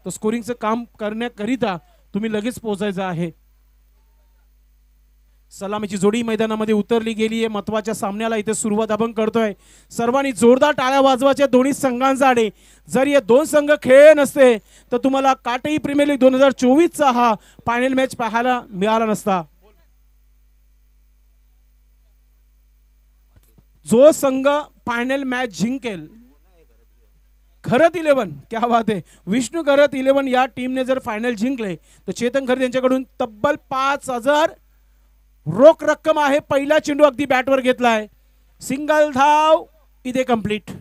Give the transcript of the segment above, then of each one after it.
तर स्कोरिंगचं काम करण्याकरिता तुम्ही लगेच पोहोचायचं आहे। सलामीची जोडी मैदानामध्ये उतरली गेली आहे। महत्त्वाच्या सामन्याला इथे सुरुवात आपण करतोय। सर्वांनी जोरदार टाळ्या वाजवायच्या दोन्ही संघांसाठी। जर हे दोन संघ खेळले नसते तर तुम्हाला काटई प्रीमियर लीग 2024 चा हा फायनल मॅच पाहायला मिळाला नसता। जो संघ फायनल मॅच जिंकेल, खरत 11, क्या बात आहे, विष्णू खरत 11 या टीमने जर फायनल जिंकले तर चेतन खरत यांच्याकडून तब्बल 5000 रोख रक्कम आहे। पहिला चेंडू अगदी बॅटवर घेतलाय, सिंगल धाव इथे कंप्लीट।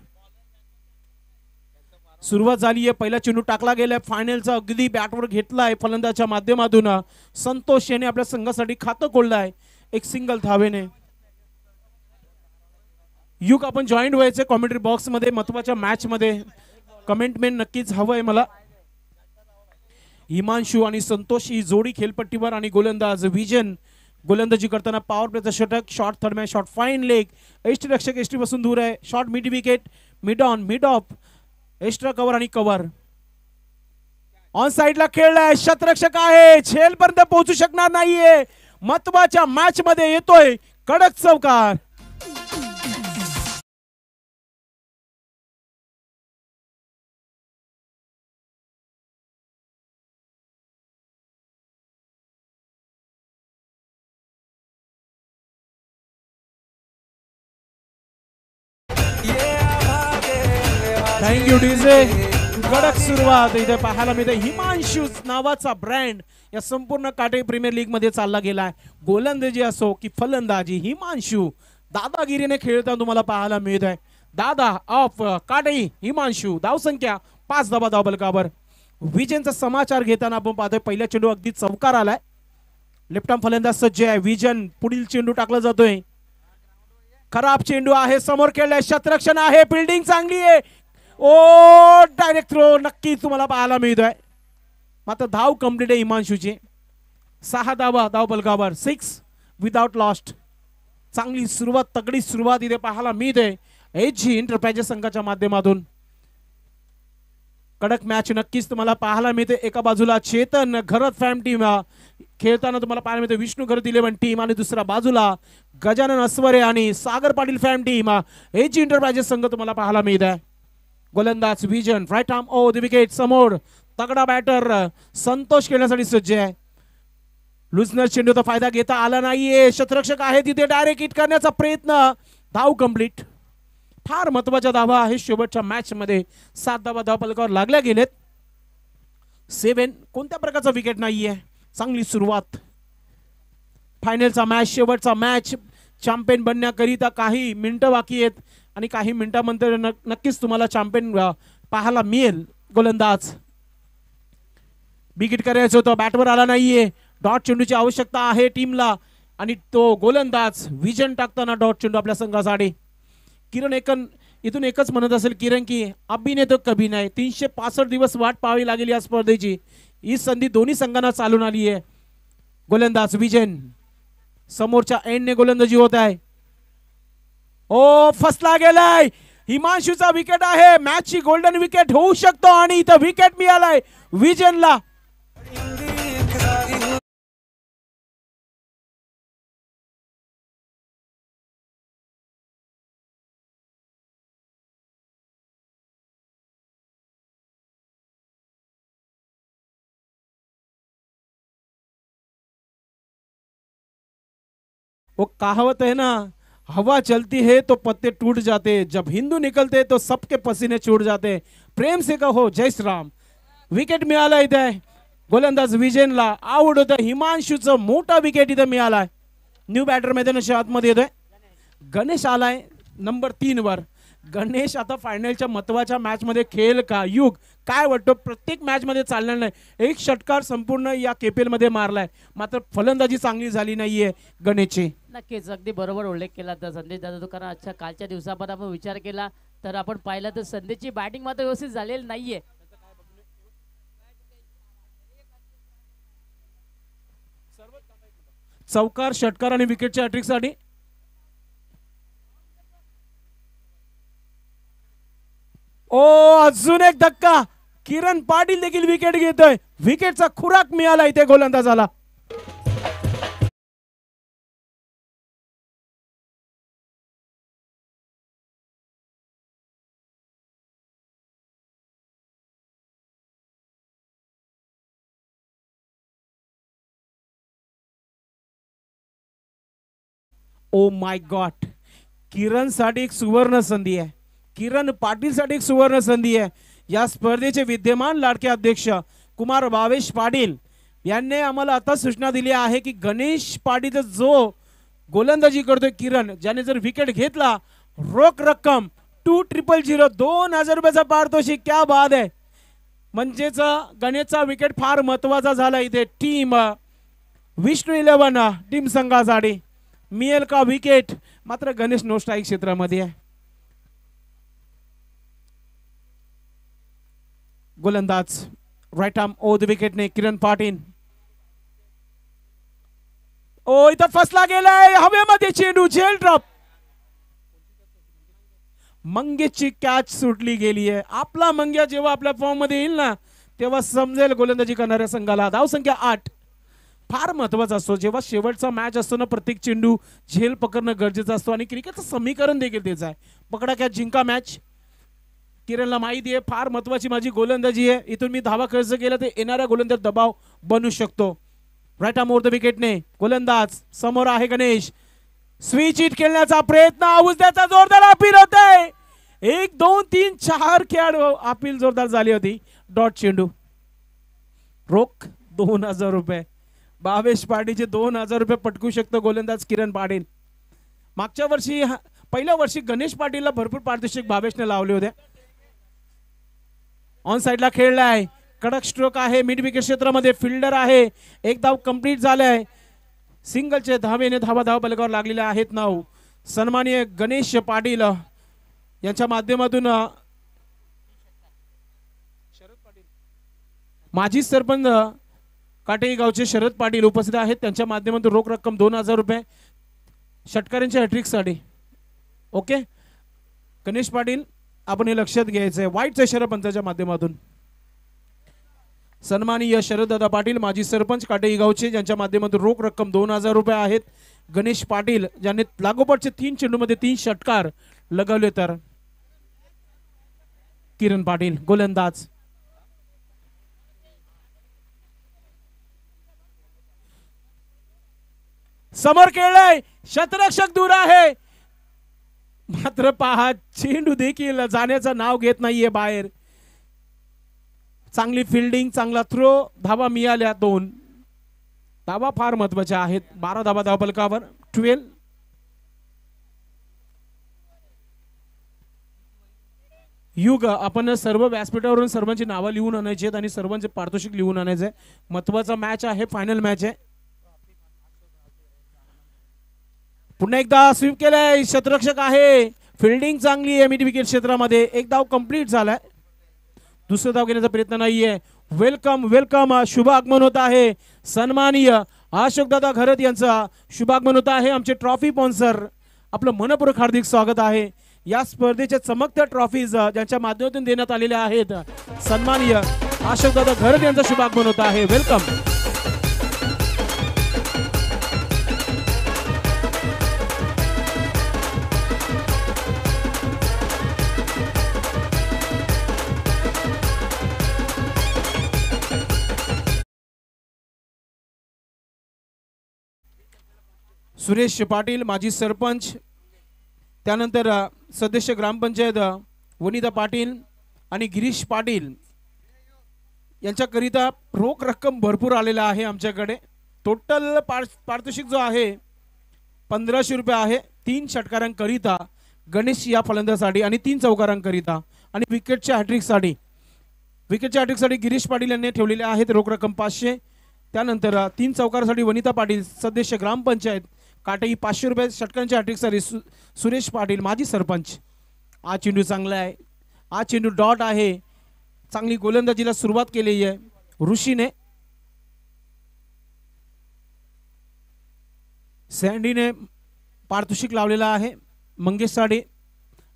सुरुवात झाली आहे, पहिला चेंडू टाकला गेलाय, फायनलचा अगदी बॅटवर घेतलाय फलंदाच्या माध्यमातून संतोष याने आपल्या संघासाठी खातं खोललंय एक सिंगल धावेने। युग आपण जॉईंट व्हायचे कॉमेंट्री बॉक्स मध्ये, महत्वाच्या मॅच मध्ये कमेंटमेंट नक्कीच हवंय मला। हिमांशु आणि संतोष ही जोडी खेळपट्टीवर आणि गोलंदाज विजन गोलंदाजी करताना पॉवर प्लेचा षटक, shot third match, shot fine leg, यष्टिरक्षक यष्टी पासून दूर आहे, shot mid wicket, mid on, mid of, extra cover आणि कव्हर। ऑन साइडला खेळलाय, शतरक्षक आहे, झेल पर्यंत पोहोचू शकणार नाहीये। महत्वाच्या मॅच मध्ये येतोय कडक चौकार। Thank you DJ. कडक सुरुवात इथे पाहायला मिळते। हिमांशु नावाचा ब्रँड या संपूर्ण काटई प्रीमियर लीग मध्ये चालला गेलाय। गोलंदाजी असो की फलंदाजी, हिमांशु दादागिरीने खेळताना तुम्हाला पाहायला मिळत आहे। दादा ऑफ काटई हिमांशु, धावसंख्या 5 धावा धावफलकावर। विजनचा समाचार घेताना आपण पाहतोय पहिला चेंडू अगदी चौकार आलाय। लेफ्ट आर्म फलंदाज सज्ज आहे विजन, पुढील चेंडू टाकला जातोय, खराब चेंडू आहे, समोर खेळलाय, शतरक्षण आहे, फिल्डिंग चांगली आहे, ओ डायरेक्ट थ्रो नक्कीच तुम्हाला पाहायला मिळतोय। मात्र धाव कंप्लीट आहे हिमांशुची, 6 धावा धावफलकावर, 6 विदाउट लॉस्ट। चांगली सुरुवात, तगडी सुरुवात इथे पाहायला मिळते एजी एंटरप्राइजेस संघाच्या माध्यमातून। कडक मॅच नक्कीच तुम्हाला पाहायला मिळते। एका बाजूला चेतन खरत फॅम टीम खेळताना तुम्हाला पाहायला मिळते, विष्णू खरत 11 टीम, आणि दुसऱ्या बाजूला गजानन अस्वरे आणि Sagar Patil farm team AG enterprises संघ तुम्हाला पाहायला मिळत आहे। गोलंदाज Vijan, right arm over the wicket, समोर तगडा बॅटर संतोष खेळण्यासाठी सज्ज आहे। लुजनर चेंडूचा फायदा घेता आला नाहीये, शतरक्षक आहे तिथे, डायरेक्ट हिट करण्याचा प्रयत्न, धाव कंप्लीट। फार महत्वाच्या धावा आहे शेवटच्या मॅच मध्ये, 7 धावा धावफलकावर लागल्या गेलेत। 7 कोणत्या प्रकारचा विकेट नाहीये। चांगली सुरुवात, फायनलचा मॅच, शेवटचा मॅच, चॅम्पियन बनण्याकरिता काही मिनिटं बाकी आहेत आणि काही मिनिटांनंतर नक्कीच तुम्हाला चॅम्पियन पाहायला मिळेल। गोलंदाज बिगिट करायचं होतं, बॅटवर आला नाहीये, डॉट चेंडूची आवश्यकता आहे टीमला आणि तो गोलंदाज विजन टाकताना डॉट चेंडू आपल्या संघासाठी। किरण इथून एकच म्हणत असेल किरण की अभी नाही तो कभी नाही, 365 दिवस वाट पाहावी लागेल या स्पर्धेची। ही संधी दोन्ही संघांना चालून आली आहे। गोलंदाज विजन, समोरच्या एंडने गोलंदाजी होत आहे, ओ फसला गेलाय, हिमांशुचा विकेट आहे, मॅचची गोल्डन विकेट होऊ शकतो आणि इथं विकेट मिळालाय विजनला। वो कहावत है ना, हवा चलती है तो पत्ते टूट जाते, जब हिंदू निकलते तो सबके पसीने छूट जाते। प्रेम से कहो जय श्री राम। विकेट मिळाला इथे गोलंदाज विजनला, आउट होतं हिमांशुचं, मोठा विकेट इथे मिळालाय। न्यू बॅटर मैदानाच्या आतमध्ये येतोय, गणेश आलाय नंबर 3 वर। गणेश आता फायनलच्या महत्वाच्या मॅच मध्ये खेळ का? युग काय वाटतं, प्रत्येक मॅच मध्ये चालणार नाही, एक षटकार संपूर्ण या केपीएल मध्ये मारलाय, मात्र फलंदाजी चांगली झाली नाहीये गणेशची। नक्कीच अगदी बरोबर उल्लेख केला तर संदेश दादा, कारण आजच्या कालच्या दिवसामध्ये आपण विचार केला तर आपण पाहिलं तर संदेशची बॅटिंग मात्र व्यवस्थित झालेली नाहीये। चौकार, षटकार आणि विकेटच्या हॅट्रिकसाठी ओ अजून एक धक्का, किरण पाटील देखील विकेट घेतोय. विकेटचा खुराक मिळाला इथे गोलंदाजाला. ओ माय गॉड, किरण साठी एक सुवर्ण संधी आहे. किरण पाटील साठी एक सुवर्ण संधी आहे. या स्पर्धेचे विद्यमान लाडके अध्यक्ष कुमार भावेश पाटील यांनी आम्हाला आता सूचना दिली आहे की गणेश पाटील जो गोलंदाजी करतोय किरण, ज्याने जर विकेट घेतला रोख रक्कम 2000 2000 रुपयाचा पारितोषिक. क्या बात आहे. म्हणजेच गणेशचा विकेट फार महत्वाचा झाला इथे टीम विष्णू 11 टीम संघासाठी. मिळेल का विकेट? मात्र गणेश नो स्ट्राईक क्षेत्रामध्ये आहे. गोलंदाज right arm over the विकेटने Kiran Patil. ओ इथं फसला गेलाय हवेमध्ये चेंडू, झेल ड्रॉप. मंगेशची कॅच सुटली गेली आहे. आपला मंग्या जेव्हा आपल्या फॉर्म मध्ये येईल ना तेव्हा समजेल गोलंदाजी करणाऱ्या संघाला. धाव संख्या 8 फार महत्वाचा असतो. जेव्हा शेवटचा मॅच असतो ना प्रत्येक चेंडू झेल पकडणं गरजेचं असतो आणि क्रिकेटचं समीकरण देखील तेच आहे. पकडा कॅच जिंका मॅच. किरणला माहिती आहे फार महत्वाची माझी गोलंदाजी आहे. इथून मी धावा खर्च केला तर येणाऱ्या गोलंदाज दबाव बनू शकतो. राईट आर्म ओव्हर द विकेटने गोलंदाज समोर आहे गणेश. स्विच हिट खेळण्याचा प्रयत्न, उजव्याचा जोरदार अपील होत आहे. 1 2 3 4 खेळाडू अपील जोरदार झाली होती. डॉट चेंडू. रोख 2000 रुपये. भावेश पाटीलचे 2000 रुपये पटकू शकतो गोलंदाज किरण पाटील. मागच्या वर्षी पहिल्या वर्षी गणेश पाटीलला भरपूर पारितोषिक भावेशने लावले होते. ऑन साइडला खेळलाय. कडक स्ट्रोक आहे. मिड विकेट क्षेत्रामध्ये फिल्डर आहे. एक धाव कंप्लीट झालाय. सिंगलचे धावेने धाव बलकावर लागलेले आहेत. नाव सन्माननीय गणेश पाटील यांच्या माध्यमातून माजी सरपंच काटेई गावचे शरद पाटील उपस्थित आहेत. त्यांच्या माध्यमातून रोख रक्कम 2000 रुपये षटकारांच्या हॅट्रिक साठी. ओके गणेश पाटील आपण हे लक्षात घ्यायचंय. वाईटच्या सरपंचाच्या माध्यमातून सन्माननीय शरददादा पाटील माजी सरपंच काटेई गावचे ज्यांच्या माध्यमातून रोख रक्कम 2000 रुपये आहेत. गणेश पाटील ज्यांनी लागोपाठचे 3 चेंडूमध्ये 3 षटकार लगावले. तर किरण पाटील गोलंदाज. समोर खेळलाय. शतरक्षक दूर आहे. मात्र पहा चेंडू देखील जाण्याचं नाव घेत नाहीये बाहेर. चांगली फिल्डिंग, चांगला थ्रो. धावा मिळाल्या 2. धावा फार महत्वाच्या आहेत. 12 धावा धावफलकावर 12. युग आपण सर्व व्यासपीठावरून सर्वांची नावं लिहून आणायची आहेत आणि सर्वांचे पारितोषिक लिहून आणायचे. महत्वाचा मॅच आहे. फायनल मॅच आहे. पुन्हा एकदा स्वीप केलाय. शतरक्षक आहे. फिल्डिंग चांगली आहे मिड विकेट क्षेत्रामध्ये. एक धाव कंप्लीट झालाय. दुसरा धाव घेण्याचा प्रयत्न नाहीये. वेलकम वेलकम शुभ आगमन होत आहे. सन्माननीय अशोकदादा घरत यांचा शुभ आगमन होत आहे. आमचे ट्रॉफी स्पॉन्सर आपलं मनपूर्वक हार्दिक स्वागत आहे. या स्पर्धेच्या चमकत्या ट्रॉफीज ज्यांच्या माध्यमातून देण्यात आलेल्या आहेत. सन्माननीय अशोकदादा घरत यांचा शुभ आगमन होत आहे. वेलकम. सुरेश पाटील माजी सरपंच, त्यानंतर सदस्य ग्रामपंचायत वनिता पाटील आणि गिरीश पाटील यांच्याकरिता रोख रक्कम भरपूर आलेला आहे आमच्याकडे. टोटल पारितोषिक जो आहे 1500 रुपये आहे. 3 षटकारांकरिता गणेश या फलंदाजासाठी आणि 3 चौकारांकरिता आणि विकेटच्या हॅट्रिकसाठी गिरीश पाटील यांनी ठेवलेले आहेत रोख रक्कम 500. त्यानंतर 3 चौकारासाठी वनिता पाटील सदस्य ग्रामपंचायत काटेई 500 रुपये. षटकांच्या हॅट्रिकसाठी सुरेश पाटील माजी सरपंच. हा चेंडू चांगला आहे. हा चेंडू डॉट आहे. चांगली गोलंदाजीला सुरुवात केली आहे ऋषीने. सँडीने पारितोषिक लावलेला आहे मंगेशसाठी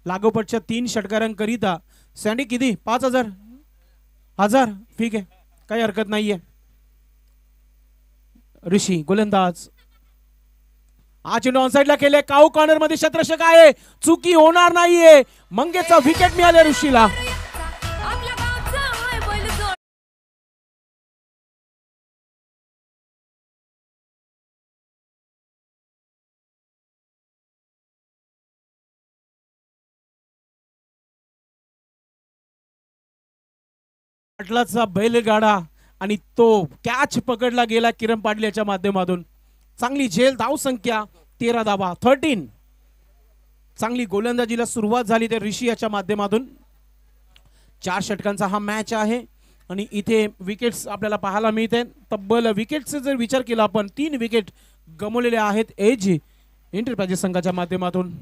लागोपाठच्या 3 षटकारांकरिता. सँडी किती 5000 1000 ठीक आहे, काही हरकत नाहीये. ऋषी गोलंदाज हा चेंडू ऑनसाइडला केले. काऊ कॉर्नर मध्ये क्षेत्ररक्षक आहे, चुकी होणार नाहीये. मंगेचा विकेट मिळाले ऋषीला. पाटलाचा बैलगाडा आणि तो कॅच पकडला गेला किरण पाटील याच्या माध्यमातून. चांगली झेल, धाव संख्या 13 धावा 13. चांगली गोलंदाजीला सुरुवात झाली त्या ऋषी याच्या माध्यमातून. 4 षटकांचा हा मॅच आहे आणि इथे विकेट्स आपल्याला पाहायला मिळते. तब्बल विकेटचा जर विचार केला आपण 3 विकेट गमावलेले आहेत एज एंटरप्राइजेस संघाच्या माध्यमातून.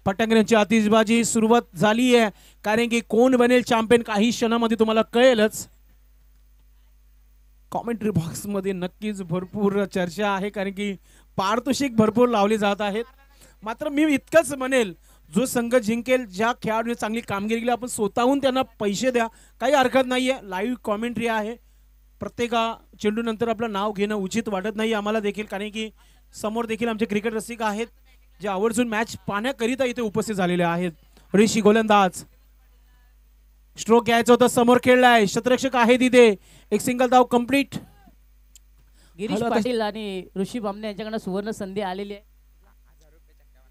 पट्टंगऱ्यांची आतिषबाजी सुरुवात झाली आहे, कारण की कोण बनेल चॅम्पियन काही क्षणामध्ये तुम्हाला कळेलच. कॉमेंट्री बॉक्स मध्ये नक्कीच भरपूर चर्चा आहे, कारण की पारितोषिक भरपूर लावले जात आहेत. मात्र मी इतकंच म्हणेल, जो संघ जिंकेल, ज्या खेळाडूने चांगली कामगिरी केली, आपण स्वतःहून त्यांना पैसे द्या, काही हरकत नाहीये. लाईव्ह कॉमेंट्री आहे, प्रत्येका चेंडू नंतर आपलं नाव घेणं उचित वाटत नाही आम्हाला देखील, कारण की समोर देखील आमचे क्रिकेट रसिक आहेत जे आवर्जून मॅच पाहण्याकरिता इथे उपस्थित झालेले आहेत. ऋषी गोलंदाज, स्ट्रोक घ्यायचं होतं, समोर खेळलाय, क्षेत्ररक्षक आहे तिथे, एक सिंगल धाव कंप्लीट. गिरीश पाटील आणि ऋषी बामणे यांच्याकडे सुवर्ण संधी आलेली आहे.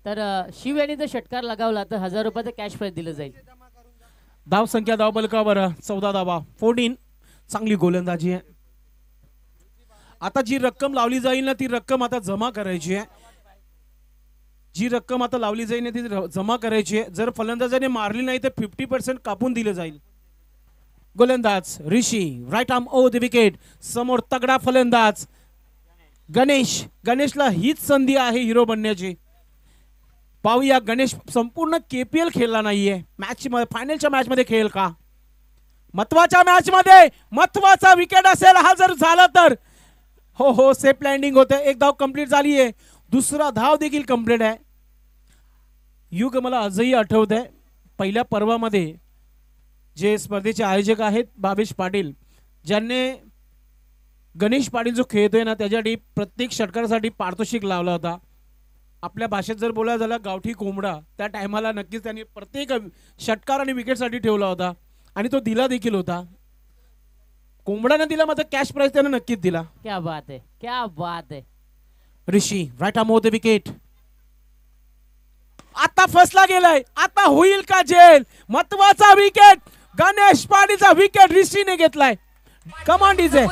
तर शिव यांनी जर षटकार लगावला तर 1000 रुपयाचं कॅश प्राइज दिलं जाईल. धाव संख्या धाव बलकावर 14 धावा 14. चांगली गोलंदाजी आहे. आता जी रक्कम लावली जाईल ना, ती रक्कम आता जमा करायची आहे. जी रक्कम आता लावली जाईल ना, ती जमा करायची आहे. जर फलंदाजाने मारली नाही तर 50% कापून दिलं जाईल. गोलंदाज Rishi, right arm over the wicket. समोर तगडा फलंदाज गणेश. गणेशला हीच संधी आहे हिरो बनण्याची. पाहूया गणेश संपूर्ण केपीएल खेळला नाहीये, मॅच मध्ये फायनलच्या मॅच मध्ये खेळेल का? महत्वाच्या मॅच मध्ये महत्वाचा विकेट असेल हा जर झाला तर. हो हो, सेफ लँडिंग होते. एक धाव कंप्लीट झाली आहे, दुसरा धाव देखील कंप्लीट आहे. युग मला आजही आठवत आहे, पहिल्या पर्वामध्ये जे स्पर्धेचे आयोजक आहेत भावेश पाटील, ज्यांनी गणेश पाटील जो खेळतोय ना त्याच्यासाठी प्रत्येक षटकारासाठी पारितोषिक लावला होता. आपल्या भाषेत जर बोलायला झाला गावठी कोंबडा, त्या टायमाला नक्कीच त्यांनी प्रत्येक षटकार आणि विकेटसाठी ठेवला होता आणि तो दिला देखील होता. कोंबडाने दिला, मात्र कॅश प्राइज त्याने नक्कीच दिला. क्या बात है, क्या बात है. ऋषी, राईट आर्म द विकेट. आता फसला गेलाय, आता होईल का जेल? महत्वाचा विकेट, गणेश पाटीलचा विकेट ऋषीने घेतलाय. कमांड इज आहे.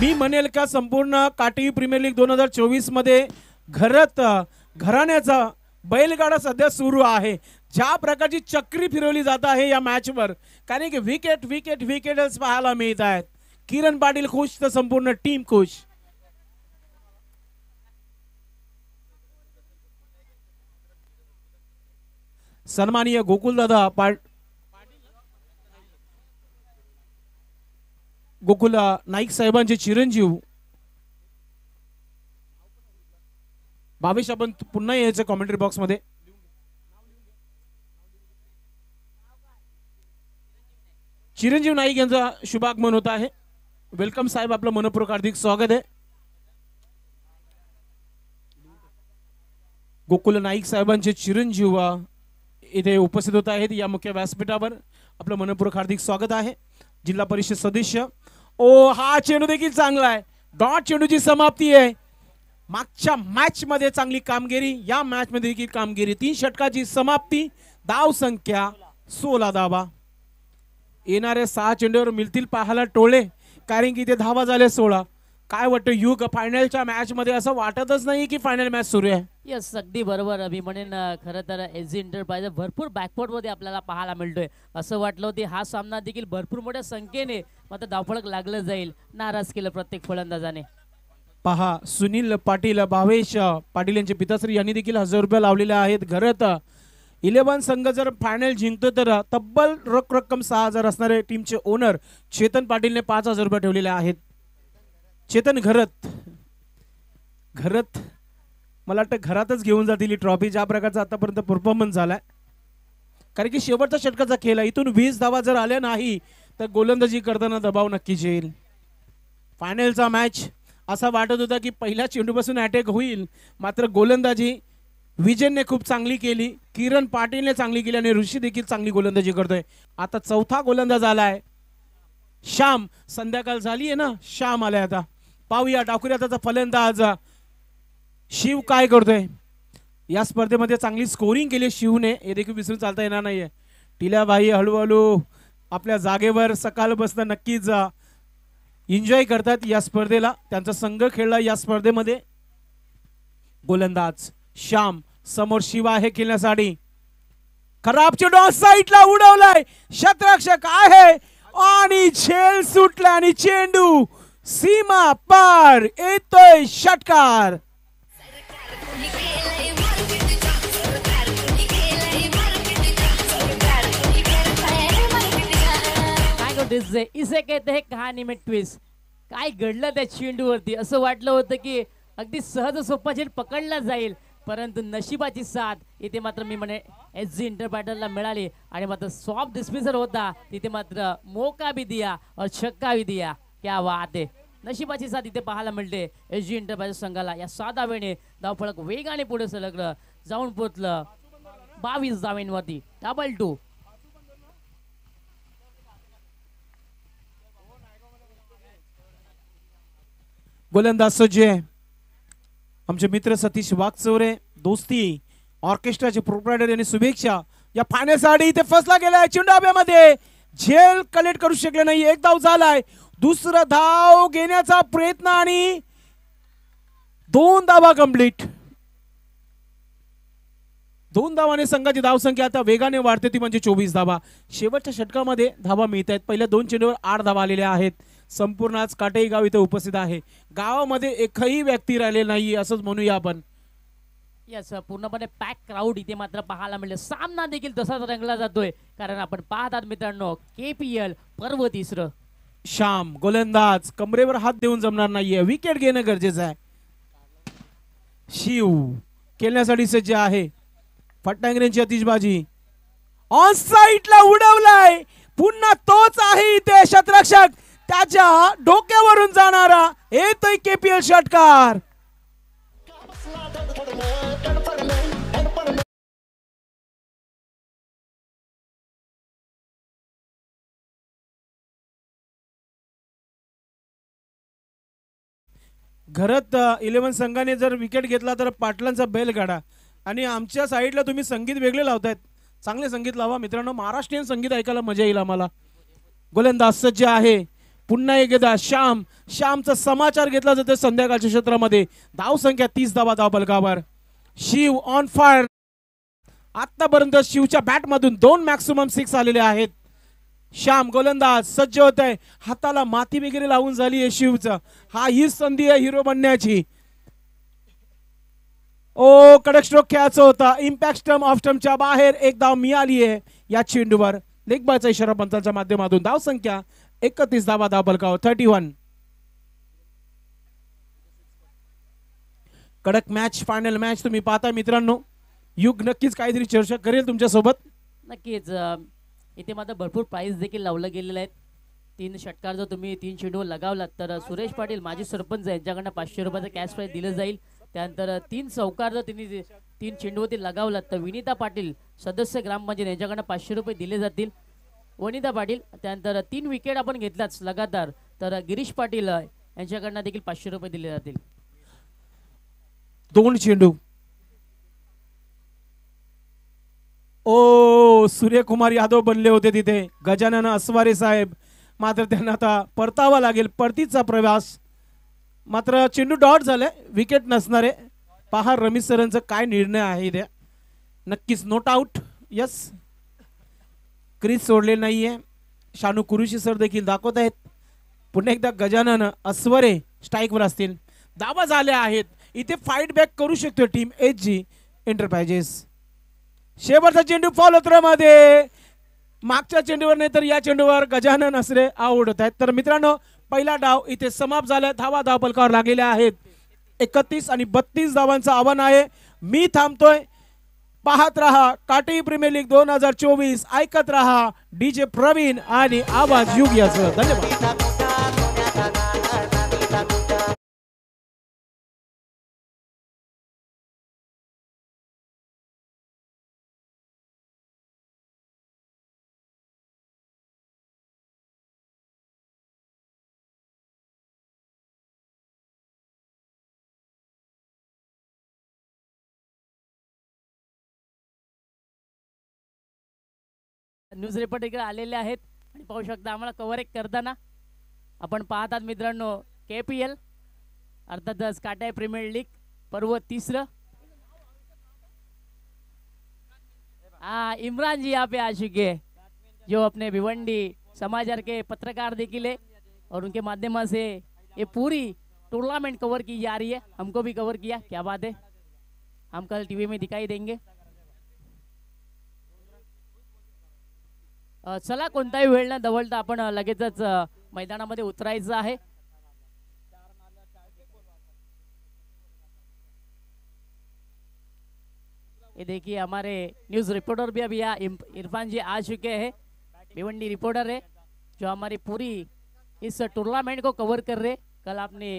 मी म्हणेल का संपूर्ण काटी प्रीमियर लीग 2024 मध्ये घराण्याचा बैलगाडा सध्या सुरू आहे. ज्या प्रकारची चक्री फिरवली जात आहे या मॅच वर, कारण की विकेट विकेट विकेटच पाहायला मिळत आहेत. किरण पाटील खुश तर संपूर्ण टीम खुश. सन्माननीय गोकुलदादा गोकुल नाईक साहेबांचे चिरंजीव भावेश, आपण पुन्हा यायचं कॉमेंट्री बॉक्स मध्ये. चिरंजीव नाईक यांचा शुभागमन होत आहे. वेलकम साहेब, आपलं मनपूर्वक हार्दिक स्वागत आहे. गोकुल नाईक साहेबांचे चिरंजीव इथे उपस्थित होत आहेत या मुख्य व्यासपीठावर. आपलं मनपूर्वक हार्दिक स्वागत आहे. जिल्हा परिषद सदस्य. ओ, हा चेंडू देखील चांगला आहे. डॉट चेंडूची समाप्ती आहे. मागच्या मॅच मध्ये चांगली कामगिरी, या मॅच मध्ये देखील कामगिरी. 3 षटकाची समाप्ती, धाव संख्या 16 धावा. येणाऱ्या 6 चेंडूवर मिळतील पाहायला टोळे, कारण की ते धावा झाले 16. काय वाटतं युग, फायनलच्या मॅच मध्ये असं वाटतच नाही की फायनल मॅच सुरू आहे. यस, अगदी बरोबर. मी म्हणेन खरं तर एजी एंटरप्राइज भरपूर बॅकफोर्ड मध्ये आपल्याला पाहायला मिळतोय. असं वाटलं होतं हा सामना देखील भरपूर मोठ्या संख्येने मात्र धावफलक लागलं जाईल. नाराज केलं प्रत्येक फलंदाजाने. पहा, सुनील पाटील, भावेश पाटील यांचे पिताश्री यांनी देखील 1000 रुपये लावलेले आहेत. घरात 11 संघ जर फायनल जिंकतो तर तब्बल रक्कम 6,000 असणारे टीमचे ओनर चेतन पाटीलने 5,000 रुपये ठेवलेले आहेत. चेतन घरत मला वाटतं घरातच घेऊन जातील ही ट्रॉफी, ज्या प्रकारचा आतापर्यंत परफॉर्मन्स झालाय. कारण की शेवटचा षटकाचा खेळ आहे. इथून 20 धावा जर आल्या नाही तर गोलंदाजी करताना दबाव नक्कीच येईल. फायनलचा मॅच असा वाटत होता की पहिल्या चेंडूपासून अटॅक होईल, मात्र गोलंदाजी विजयने खूप चांगली केली, किरण पाटीलने चांगली केली आणि ऋषी देखील चांगली गोलंदाजी करतोय. आता चौथा गोलंदाज आलाय श्याम. संध्याकाळ झाली आहे ना, श्याम आलाय. आता पाहूया टाकुरी आताचा फलंदाज शिव काय करतोय. या स्पर्धेमध्ये चांगली स्कोरिंग केली शिवने, हे देखील विसरून चालता येणार नाहीये. टिल्याबाई हळूहळू आपल्या जागेवर सकाळ बसणं नक्कीच एन्जॉय करतात या स्पर्धेला. त्यांचा संघ खेळला या स्पर्धेमध्ये. गोलंदाज श्याम समोर शिव आहे खेळण्यासाठी. खराब चेंडू साईडला उडवलाय, क्षेत्ररक्षक आहे आणि झेल सुटला आणि चेंडू सीमा पार, येतोय षटकार. इसे कहते हैं कहाणी में ट्विस्ट. काय घडलं त्या चेंडूवरती, असं वाटलं होतं की अगदी सहज सोपा झेल पकडला जाईल, परंतु नशिबाची साथ इथे मात्र मी म्हणे SG इंटरप्रायटरला मिळाली आणि मात्र सॉफ्ट डिस्मिसर होता तिथे मात्र मौका भी दिया और छक्का भी दिया. क्या बात आहे. नशिबाची साथ इथे पाहायला मिळते SG इंटरप्रायटर संघाला. या 7 धावेने धावफलक वेगाने पुढे सलगलं जाऊन पोहोचलं 22 धावेंवरती. 2-2. गोलंदाज सज्ज आहे आमचे मित्र सतीश वाघचौरे, दोस्ती ऑर्केस्ट्राचे प्रोप्रायटर यांनी शुभेच्छा. या फायनलसाठी इथे फसला गेलाय चेंडू हवेमध्ये, झेल कलेक्ट करू शकले नाही. एक धाव झालाय, दुसरा धाव घेण्याचा प्रयत्न आणि 2 धावा कंप्लीट. 2 धावाने संघाची धावसंख्या आता वेगाने वाढते, ती म्हणजे 24 धावा. शेवटच्या षटकामध्ये धावा मिळत आहेत. पहिल्या 2 चेंडूवर 8 धावा आलेल्या आहेत. संपूर्ण आज काटेई गाव इथे उपस्थित आहे. गावामध्ये एकही व्यक्ती राहिले नाही असंच म्हणूया आपण. यस, पूर्णपणे पॅक क्राऊड इथे मात्र पाहायला मिळेल. सामना देखील तसाच रंगला जातोय, कारण आपण पाहतात मित्रांनो KPL पर्व 3. श्याम गोलंदाज कमरेवर हात देऊन जमणार नाहीये, विकेट घेणं गरजेचं आहे. शिव खेळण्यासाठी सज्ज आहे. फटांगरेंची आतिषबाजी ऑन साईडला उडवलाय, पुन्हा तोच आहे इथे क्षेत्ररक्षक, त्याच्या डोक्यावरून जाणारा येतोय KPL षटकार. घरात 11 संघाने जर विकेट घेतला तर पाटलांचा बैल गाडा. आणि आमच्या साईडला तुम्ही संगीत वेगळे लावतायत, चांगले संगीत लावा मित्रांनो, महाराष्ट्रीयन संगीत ऐकायला मजा येईल आम्हाला. गोलंदाज सज्ज आहे पुन्हा एकदा श्याम. श्यामचा समाचार घेतला जातो संध्याकाळच्या क्षेत्रामध्ये. धाव संख्या 30 धावा धाव बलकावर. Shiv on fire. आतापर्यंत शिवच्या बॅट मधून 2 मॅक्सिमम 6 आलेले आहेत. श्याम गोलंदाज सज्ज होत आहे, हाताला माती वगैरे लावून झाली आहे शिवचा. हा ही संधी आहे हिरो बनण्याची. ओ कडक स्ट्रोक खेळायचा होता, इम्पॅक्ट स्टंप ऑफ स्टंपच्या बाहेर एक धाव मिळाली आहे या चेंडूवर. लेगबायचा इशारा पंचांच्या माध्यमातून. धाव संख्या 31 धावा धाव बलकावर 31. कडक मॅच, फायनल मॅच तुम्ही पाहता मित्रांनो. युग नक्कीच काहीतरी चर्चा करेल तुमच्या सोबत. नक्कीच इथे मात्र भरपूर प्राइस देखील लावलं गेलेलं आहेत. 3 षटकार जर तुम्ही 3 चेंडूवर लगावलात तर सुरेश पाटील माजी सरपंच यांच्याकडनं 500 रुपयाचं कॅश प्राइज दिलं जाईल. त्यानंतर 3 चौकार जर त्यांनी 3 चेंडूवरती लगावलात तर विनीता पाटील सदस्य ग्रामपंचायत यांच्याकडनं 500 रुपये दिले जातील. वनिता पाटील. त्यानंतर 3 विकेट आपण घेतलाच लगातार तर गिरीश पाटील यांच्याकडनं देखील 500 रुपये दिले जातील. 2 चेंडू. ओ सूर्यकुमार यादव बनले होते तिथे, गजानन असवारे साहेब, मात्र त्यांना आता परतावा लागेल. परतीचा प्रवास, मात्र चेंडू डॉट झालाय, विकेट नसणारे. पहा रमेश सरांचा काय निर्णय आहे इथे. नक्कीच नोट आउट. यस, क्रीज सोडले नाहीये. शानू कुरुशी सर देखील दाखवत आहेत. पुन्हा एकदा गजानन अस्वरे स्ट्राईकवर असतील. धावा झाल्या आहेत. इथे फाईट बॅक करू शकतो टीम SG एंटरप्राइजेस. शेवटचा चेंडू फॉलोथ्रोमध्ये मागच्या चेंडूवर नाही तर या चेंडूवर गजानन असरे आउट होत आहेत. तर मित्रांनो पहिला डाव इथे समाप्त झाला. धावा धावपलकावर लागलेल्या आहेत 31 आणि 32 धावांचं आव्हान आहे. मी थांबतोय. पाहत रहा काटे प्रीमियर लीग 2024. ऐकत रहा डीजे प्रवीण आणि आवाज युग याचं. धन्यवाद. न्यूज रिपोर्ट इकडे आलेले आहेत आणि पाहू शकता आम्हाला कव्हर एक करताना आपण पाहतात मित्रांनो KPL अर्थातच काटाय प्रीमियर लीग पर्व 3. इमरान जी यहाँ पे आ चुके हैं जो अपने भिवंडी समाचार के पत्रकार देखिए ले और उनके माध्यम से ये पूरी टूर्नामेंट कवर की जा रही है. हमको भी कवर किया. क्या बात है. हम कल टीवी में दिखाई देंगे. चला कोणताही वेळ न दवलता आपण लगेचच मैदानामध्ये उतरायचं आहे. ये देखिए हमारे न्यूज रिपोर्टर भी अभी यहाँ इरफान जी आ चुके हैं. भिवंडी रिपोर्टर है जो हमारी पूरी इस टूर्नामेंट को कवर कर रहे. कल आपने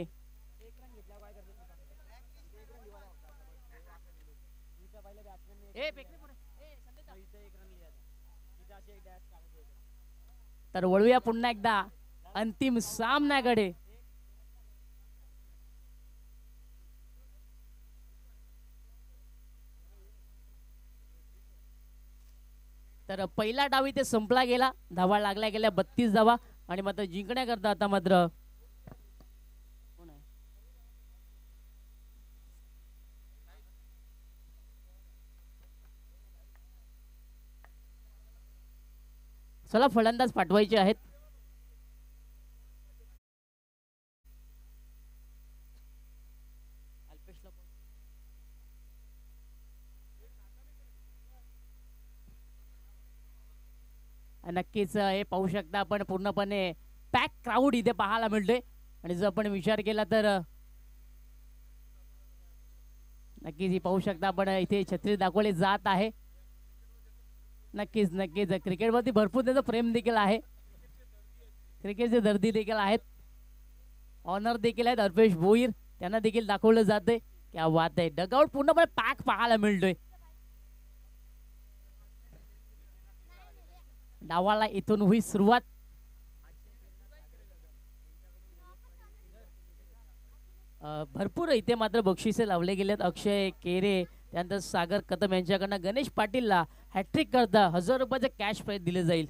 तर वळूया पुन्हा एकदा अंतिम सामन्याकडे. तर पहिला डाव इथे संपला गेला. धावा लागल्या गेल्या 32 धावा आणि मात्र जिंकण्याकरता आता मात्र चला फलंदाज पाठवायचे आहेत. नक्कीच हे पाहू शकता आपण पूर्णपणे पॅक क्राऊड इथे पाहायला मिळतोय आणि जर आपण विचार केला तर नक्कीच पाहू शकता आपण इथे छत्री दाखवले जात आहे. नक्कीच नक्कीच क्रिकेटवरती भरपूर त्याचं प्रेम देखील आहे. क्रिकेटचे दर्दी देखील आहेत. ऑनर देखील आहेत अर्पेश भोईर त्यांना देखील दाखवलं जाते. क्या बात आहे. डगआउट पूर्णपणे पॅक पाहायला मिळतोय. डावाला इथून होई सुरुवात. भरपूर इथे मात्र बक्षिसे लावले गेलेत. अक्षय केरे त्यानंतर सागर कदम यांच्याकडनं गणेश पाटीलला हॅट्रिक करता 1000 रुपयाचे कॅश प्राइज दिले जाईल.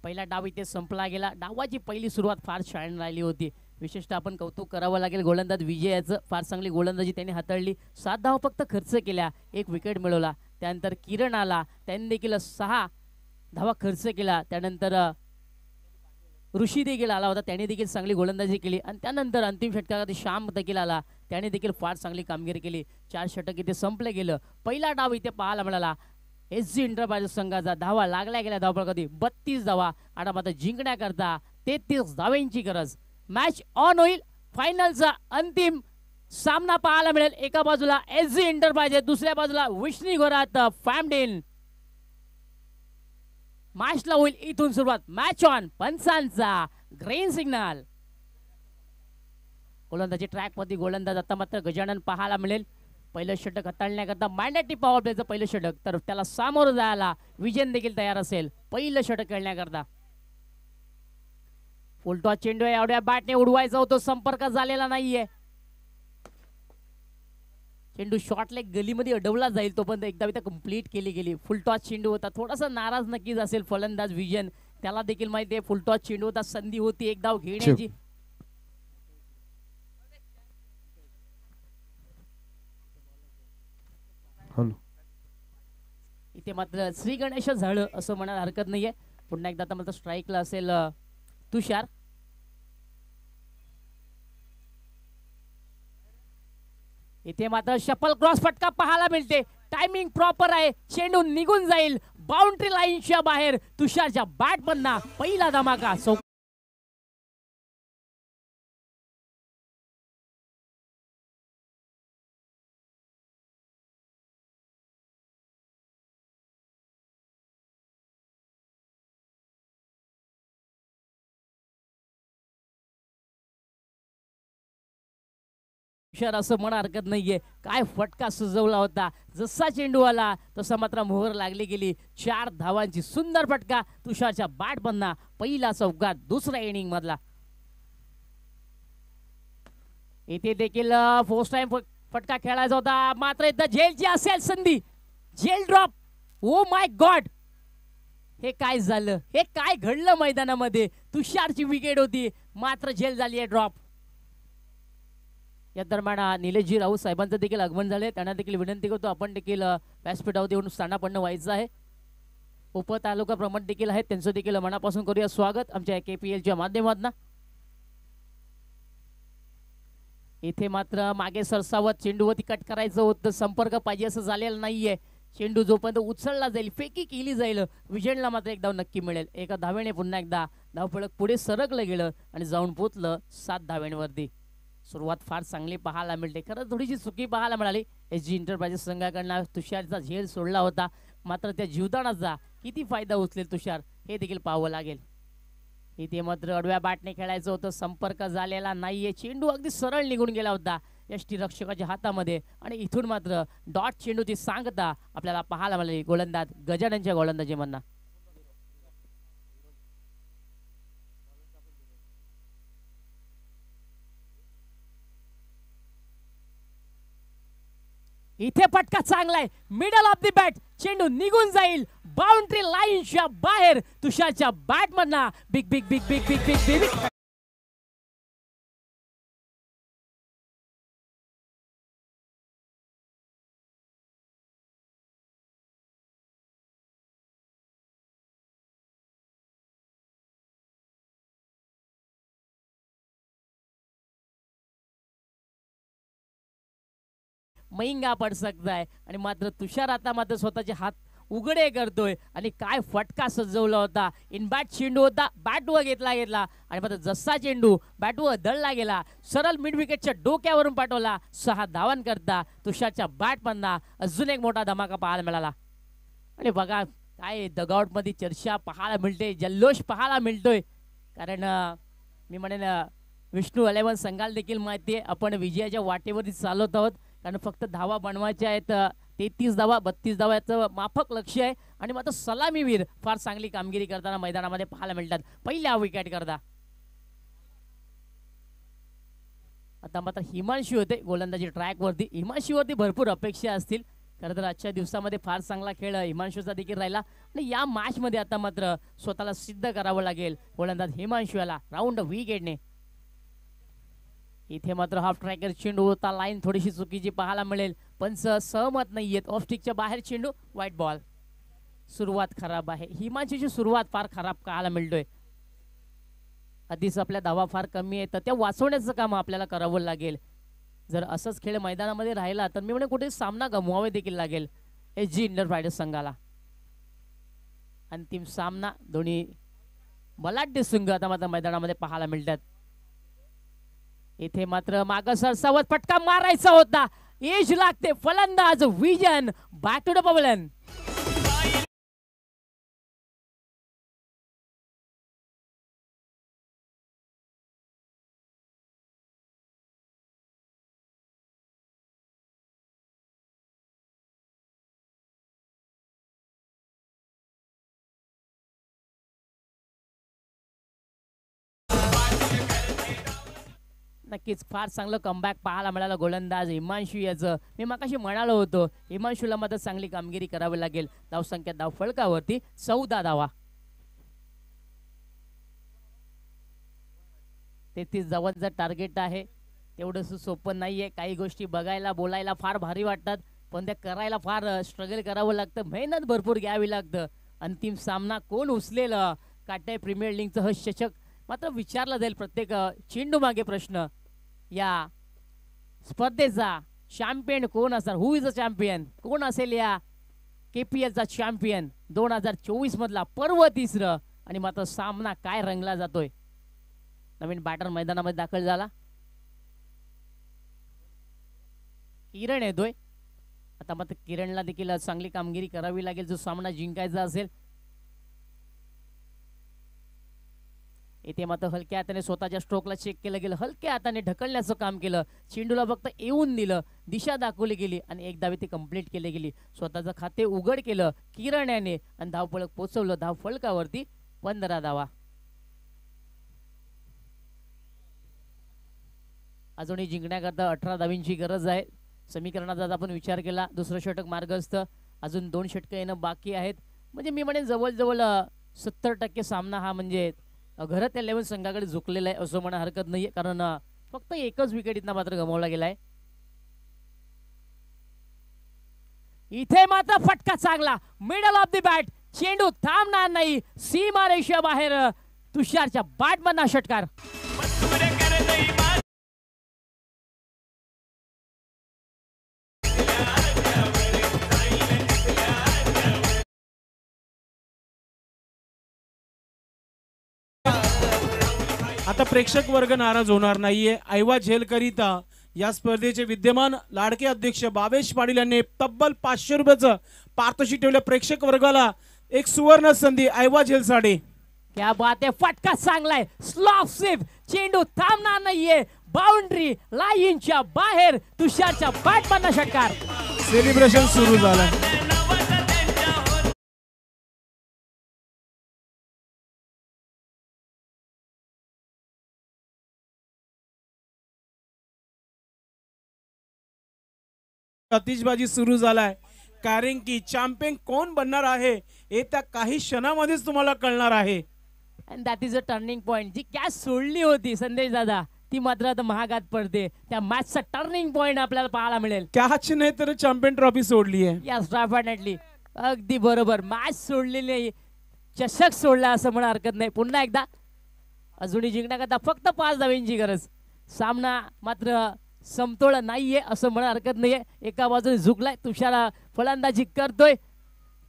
पहिला डाव इथे संपला गेला. डावाची पहिली सुरुवात फार छान राहिली होती. विशेषतः आपण कौतुक करावं लागेल गोलंदाज विजयाचं. फार चांगली गोलंदाजी त्यांनी हाताळली. 7 धावा फक्त खर्च केल्या. 1 विकेट मिळवला. त्यानंतर किरण आला त्यांनी देखील 6 धावा खर्च केला. त्यानंतर ऋषी देखील आला होता त्याने देखील चांगली गोलंदाजी केली आणि त्यानंतर अंतिम षटकात श्याम देखील आला त्याने देखील फार चांगली कामगिरी केली. 4 षटक इथे संपले गेलं. पहिला डाव इथे पाहायला मिळाला SG एंटरप्राइजेस संघाचा. धावा लागल्या गेल्या धावफलकावरती 32 धावा आणि मात्र जिंकण्याकरता 33 धावांची गरज. मॅच ऑन होईल. फायनलचा अंतिम सामना पाहायला मिळेल. एका बाजूला SG एंटरप्राइजेस दुसऱ्या बाजूला विष्णी घोरात फॅमडेन. मॅचला होईल इथून सुरुवात. Match on. पंचांचा ग्रीन सिग्नल. गोलंदाजी ट्रॅक मध्ये गोलंदाज आता मात्र गजानन पाहायला मिळेल. पहिलं षटक हाताळण्याकरता मॅन्डेटरी पॉवर प्लेचं पहिलं षटक. तर त्याला सामोरं जायला विजन देखील तयार असेल पहिलं षटक खेळण्याकरता. फुलटॉस चेंडू एवढ्या बॅटने उडवायचा होतो. संपर्क झालेला नाहीये. चेंडू शॉर्ट लेग गलीमध्ये अडवला जाईल तोपर्यंत एकदा इथं कंप्लीट केली गेली. फुलटॉस चेंडू होता. थोडासा नाराज नक्कीच असेल फलंदाज विजन. त्याला देखील माहिती आहे फुलटॉस चेंडू होता. संधी होती एक धाव घेण्याची. इथे मात्र श्री गणेश झालं असं म्हणायला हरकत नाहीये. पुन्हा एकदा आता मात्र स्ट्राईकला असेल तुषार. इथे मात्र शपल क्रॉस फटका पाहायला मिळते. टायमिंग प्रॉपर आहे. चेंडू निघून जाईल बाउंड्री लाईनच्या बाहेर. तुषारच्या बॅट मधना पहिला धमाका. तुषार असं म्हणा हरकत नाहीये. काय फटका सुजवला होता. जसा चेंडू आला तसा मात्र मोहर लागली गेली. 4 धावांची सुंदर फटका तुषारच्या बॅट मधना पहिला चौकार दुसऱ्या इनिंग मधला. इथे देखील फर्स्ट टाइम फटका खेळायचा होता. मात्र इथं झेलची असेल संधी. झेल ड्रॉप. ओ माय गॉड, हे काय झालं. हे काय घडलं मैदानामध्ये. तुषारची विकेट होती मात्र झेल झाली आहे ड्रॉप. या दरम्यान निलेशजी राऊत साहेबांचं देखील आगमन झाले. त्यांना देखील विनंती करतो आपण देखील व्यासपीठावर येऊन स्थानापन्न व्हायचं आहे. उपतालुका प्रमुख देखील आहेत, त्यांचं देखील मनापासून करूया स्वागत आमच्या KPLच्या माध्यमातून. इथे मात्र मागे सरसावत चेंडूवरती कट करायचं होतं. संपर्क पाहिजे असं झालेलं नाहीये. चेंडू जोपर्यंत उचलला जाईल, फेकी केली जाईल, विजयला मात्र एक धाव नक्की मिळेल. एका धावेने पुन्हा एकदा धावफलक पुढे सरकलं गेलं आणि जाऊन पोचलं 7 धाव्यांवरती. सुरुवात फार चांगली पाहायला मिळते. खरंच थोडीशी चुकी पाहायला मिळाली. SG एंटरप्राइजेस संघाकडनं तुषारचा झेल सोडला होता. मात्र त्या जीवदानाचा किती फायदा उचलेल तुषार हे देखील पाहावं लागेल. इथे मात्र अडव्या बॅटने खेळायचं होतं. संपर्क झालेला नाहीये. चेंडू अगदी सरळ निघून गेला होता यष्टीरक्षकाच्या हातामध्ये आणि इथून मात्र डॉट चेंडूची सांगता आपल्याला पाहायला मिळाली. गोलंदाज गजाननच्या गोलंदाजी म्हणणं. इथे फटका चांगला आहे. Middle of the bat. चेंडू निघून जाईल बाउंड्री लाईनच्या बाहेर. तुषारच्या बॅट मधना big big big big big big big महंगा पड सकता है. आणि मात्र तुषार आता मात्र स्वतःचे हात उघडे करतोय आणि काय फटका सजवला होता. इन बॅट चेंडू होता. बॅटवर घेतला आणि मात्र जसा चेंडू बॅटवर दळला गेला सरळ मिड विकेटच्या डोक्यावरून पाठवला. 6 धावांकरता तुषारच्या बॅट मधना अजून एक मोठा धमाका पाहायला मिळाला. आणि बघा काय डगआउट मध्ये चर्चा पाहायला मिळते, जल्लोष पाहायला मिळतोय. कारण मी म्हणेन विष्णू 11 संघाला देखील माहिती आहे आपण विजयाच्या वाटेवरती चालत आहोत. कारण फक्त धावा बनवायच्या आहेत. 33 धावा 32 धावाचं माफक लक्ष आहे. आणि मात्र सलामीवीर फार चांगली कामगिरी करताना मैदानामध्ये पाहायला मिळतात पहिल्या विकेट करता. आता मात्र हिमांशू होते गोलंदाजी ट्रॅकवरती. हिमांशूवरती भरपूर अपेक्षा असतील. खरं तर आजच्या दिवसामध्ये फार चांगला खेळ हिमांशूचा देखील राहिला आणि या मॅच मध्ये आता मात्र स्वतःला सिद्ध करावं लागेल गोलंदाज हिमांशूला राऊंड विकेटने. इथे मात्र हाफ ट्रॅकर चेंडू होता. लाईन थोडीशी चुकीची पाहायला मिळेल. पंच सहमत नाहीयेत. ऑफ स्टिकच्या बाहेर चेंडू, व्हाईट बॉल. सुरुवात खराब आहे. हिमांशूची सुरुवात फार खराब पाहायला मिळतोय. आधीच आपल्या धावा फार कमी आहेत. त्या वाचवण्याचं काम आपल्याला करावं लागेल. जर असंच खेळ मैदानामध्ये राहिला तर मी म्हणे कुठे सामना गमवावे देखील लागेल SG एंटरप्राइजेस संघाला. अंतिम सामना दोन्ही बलाढ्य संघ आता मात्र मैदानामध्ये पाहायला मिळतात. इथे मात्र माग सरसावत फटका मारायचा होता. एज लागते. फलंदाज विजन बॅक टू द पवलन. नक्कीच फार चांगलं कमबॅक पाहायला मिळालं गोलंदाज हिमांशू याचं. मी मगाशी म्हणालो होतो हिमांशूला मात्र चांगली कामगिरी करावी लागेल. धावसंख्या धाव फलकावरती 14 धावा. 33 धावांचं टार्गेट आहे. तेवढंच सोपं नाहीये. काही गोष्टी बघायला बोलायला फार भारी वाटतात पण त्या करायला फार स्ट्रगल करावं लागतं. मेहनत भरपूर घ्यावी लागतं. अंतिम सामना कोण उचलेल काटाय प्रीमियर लीगचं हे चषक मात्र विचारला जाईल प्रत्येक चेंडू मागे प्रश्न. या स्पर्धेचा चॅम्पियन कोण असणार, हु इज अ चॅम्पियन, कोण असेल या KPL चा चॅम्पियन 2024 मधला पर्व तिसरं. आणि मात्र सामना काय रंगला जातोय. नवीन बॅटर मैदानामध्ये दाखल झाला, किरण येतोय. आता मात्र किरणला देखील चांगली कामगिरी करावी लागेल जो सामना जिंकायचा असेल. इथे मात्र हलक्या हाताने स्वतःच्या स्ट्रोकला चेक केलं गेलं, हलक्या हाताने ढकलण्याचं काम केलं, चेंडूला फक्त येऊन दिलं, दिशा दाखवली गेली आणि एक धाव ती कंप्लीट केली गेली. स्वतःचं खाते उघड केलं किरण याने आणि धावफलक पोचवलं. धाव फलकावरती 15 धावा. अजूनही जिंकण्याकरता 18 धावींची गरज आहे. समीकरणाचा जर आपण विचार केला, दुसरं षटक मार्गस्थ, अजून 2 षटकं येणं बाकी आहेत. म्हणजे मी म्हणेन जवळजवळ 70% सामना हा म्हणजे घरात 11 संघाकडे झुकलेला आहे असं म्हणा हरकत नाहीये. कारण फक्त एकच विकेट इथं मात्र गमावला गेलाय. इथे मात्र फटका चांगला, मिडल ऑफ द बॅट, चेंडू थांबणार नाही, सीमा रेषा बाहेर. तुषारच्या बॅट मधला षटकार. आता प्रेक्षक वर्ग नाराज होणार नाहीये. ऐवा झेलकरिता या स्पर्धेचे विद्यमान लाडके अध्यक्ष बावेश पाटील यांनी तब्बल 500 रुपयाचं पारितोषिक ठेवलं. प्रेक्षक वर्गाला एक सुवर्ण संधी ऐवा झेलसाठी. क्या बात आहे, फटका चांगलाय, स्लॉप स्वीप, चेंडू थांबणार नाहीये, बाउंड्री लाईनच्या बाहेर. तुषारच्या बॅट मधला षटकार. सेलिब्रेशन सुरू झालं. आतिषबाजी सुरू झालाय, कारण की चॅम्पियन कोण बनणार आहे येत्या काही क्षणामध्येच तुम्हाला कळणार आहे. And that is a turning point. जी कॅच सोडली होती संदेश दादा, ती मात्र आता महागात पडते. त्या मॅचचा टर्निंग पॉइंट आपल्याला पाहायला मिळेल. कॅच नाही तर चॅम्पियन ट्रॉफी सोडली आहे. यस, डेफिनेटली, अगदी बरोबर. मॅच सोडलेली नाही, चषक सोडला असं म्हणा हरकत नाही. पुन्हा एकदा अजूनही जिंकण्याकरता फक्त 5 धावींची गरज. सामना मात्र समतोल नाहीये असं म्हणा हरकत नाहीये. एका बाजूने झुकलाय, तुषार फलंदाजी करतोय,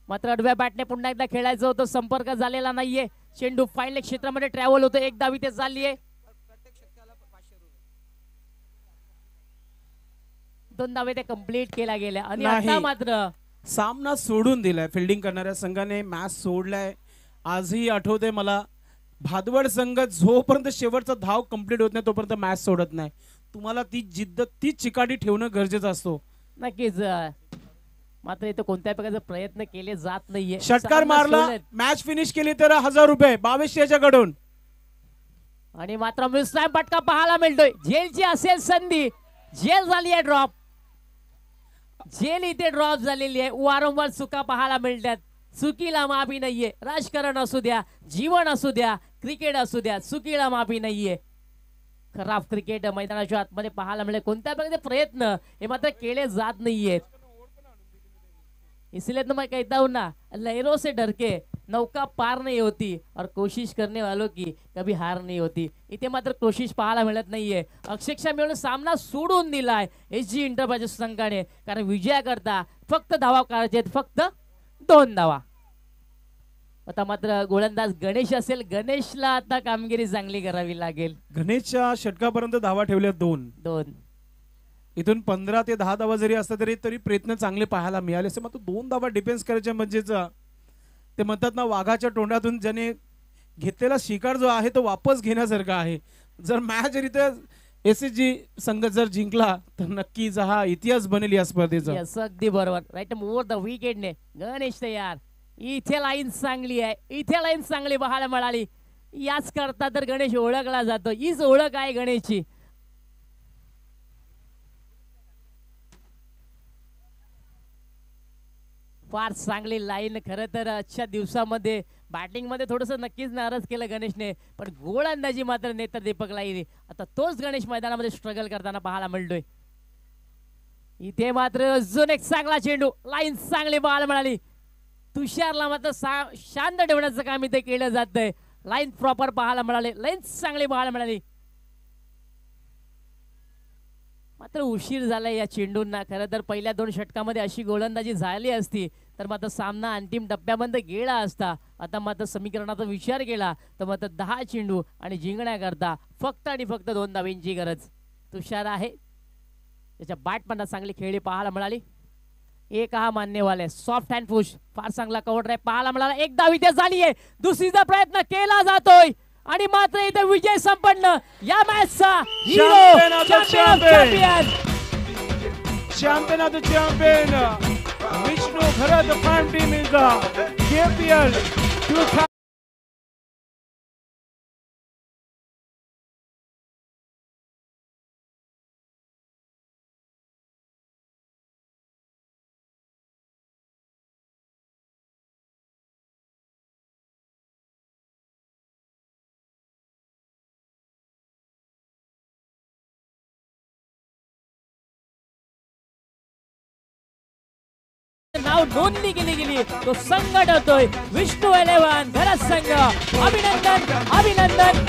मात्र आडव्या बॅटने पुन्हा एकदा खेळायचं होतं, संपर्क झालेला नाहीये. चेंडू फाईनल क्षेत्रामध्ये ट्रॅव्हल होतो, एक धाव इथे चाललीये. 2 धावे ते कंप्लीट केल्या गेल्या आणि आता मात्र सामना सोडून दिलाय. फिल्डिंग करणाऱ्या संघाने मॅच सोडलाय. आजही आठवते मला, भादवड संघ जोपर्यंत शेवटचा धाव कंप्लीट होत नाही तोपर्यंत मॅच सोडत नाही. तुम्हाला ती जिद्द, ती चिकाटी ठेवणं गरजेचं असतो. नक्कीच. मात्र इथं कोणत्याही प्रकारचे प्रयत्न केले जात नाहीये. षटकार मारला, मॅच फिनिश केली तर 1000 रुपये बावेश याच्याकडून. आणि मात्र मिसलाईन फटका पाहायला मिळतोय. झेलची असेल संधी, झेल झाली आहे ड्रॉप. झेल इथे ड्रॉप झालेली आहे. वारंवार चुका पाहायला मिळतात, चुकीला माफी नाहीये. राजकारण असू द्या, जीवन असू द्या, क्रिकेट असू द्या, चुकीला माफी नाहीये. खराब क्रिकेट मैदानाच्या आतमध्ये पाहायला मिळेल. कोणत्या प्रकारचे प्रयत्न हे मात्र केले जात नाहीयेत. इसलिए तो मैं कहता हूँ ना, लहरों से डर के नौका पार नहीं होती और कोशिश करने वालों की कभी हार नहीं होती. इथे मात्र कोशिश पाहायला मिळत नाहीये. अक्षरशः मिळून सामना सोडून दिलाय SG एंटरप्राइजेस संघाने, कारण विजयाकरता फक्त धावा काढायचे, फक्त 2 धावा. आता मात्र गोलंदाज गणेश असेल, गणेशला आता कामगिरी चांगली करावी लागेल. गणेशच्या षटकापर्यंत धावा ठेवल्या 2. इथून 15 ते 10 धावा जरी असता तरी प्रयत्न चांगले पाहायला मिळाले असते. मात्र 2 धावा डिफेन्स करायच्या म्हणजेच ते म्हणतात ना, वाघाच्या तोंडातून ज्याने घेतलेला शिकार जो आहे तो वापस घेण्यासारखा आहे. जर मॅच जर SSG संघ जर जिंकला तर नक्कीच हा इतिहास बनेल या स्पर्धेचा. अगदी बरोबर. राईट, ओव्हर द विकेटने गणेश तयार. इथे लाईन चांगली आहे, इथे लाईन चांगली पाहायला मिळाली. याच करता तर गणेश ओळखला जातो, हीच ओळख आहे गणेशची. फार चांगली लाईन. खरं तर आजच्या दिवसामध्ये बॅटिंग मध्ये थोडस नक्कीच नाराज केलं गणेशने, पण गोलंदाजी मात्र नेतर दीपक लाहिरी. आता तोच गणेश मैदानामध्ये स्ट्रगल करताना पाहायला मिळतोय. इथे मात्र अजून एक चांगला चेंडू, लाईन चांगली पाहायला मिळाली. तुषारला मात्र शांत ठेवण्याचं काम इथे केलं जातंय. लाईन प्रॉपर पाहायला मिळाले, लाईन चांगली पाहायला मिळाली. मात्र उशीर झाला या चेंडूंना. खरं तर पहिल्या 2 षटकामध्ये अशी गोलंदाजी झाली असती तर मात्र सामना अंतिम टप्प्यामध्ये गेला असता. आता मात्र समीकरणाचा विचार केला तर मात्र 10 चेंडू आणि जिंकण्याकरता फक्त आणि फक्त 2 धावींची गरज. तुषार आहे त्याच्या बॅटमधनं चांगली खेळी पाहायला मिळाली. एक हा मान्यवाले सॉफ्ट हँड पुश फार चांगला कव्हर ड्राइव्ह पाहायला मिळाला. एक धाव इथे झाली आहे. दुसरीचा प्रयत्न केला जातोय आणि मात्र इथे विजय संपन्न या मॅचचा hero champion of the champion Vishnu Kharad farm team is the KPL 2000. नाव नोंदणी केली गेली तो संघ ठरतोय विष्णू 11 घरच संघ. अभिनंदन अभिनंदन.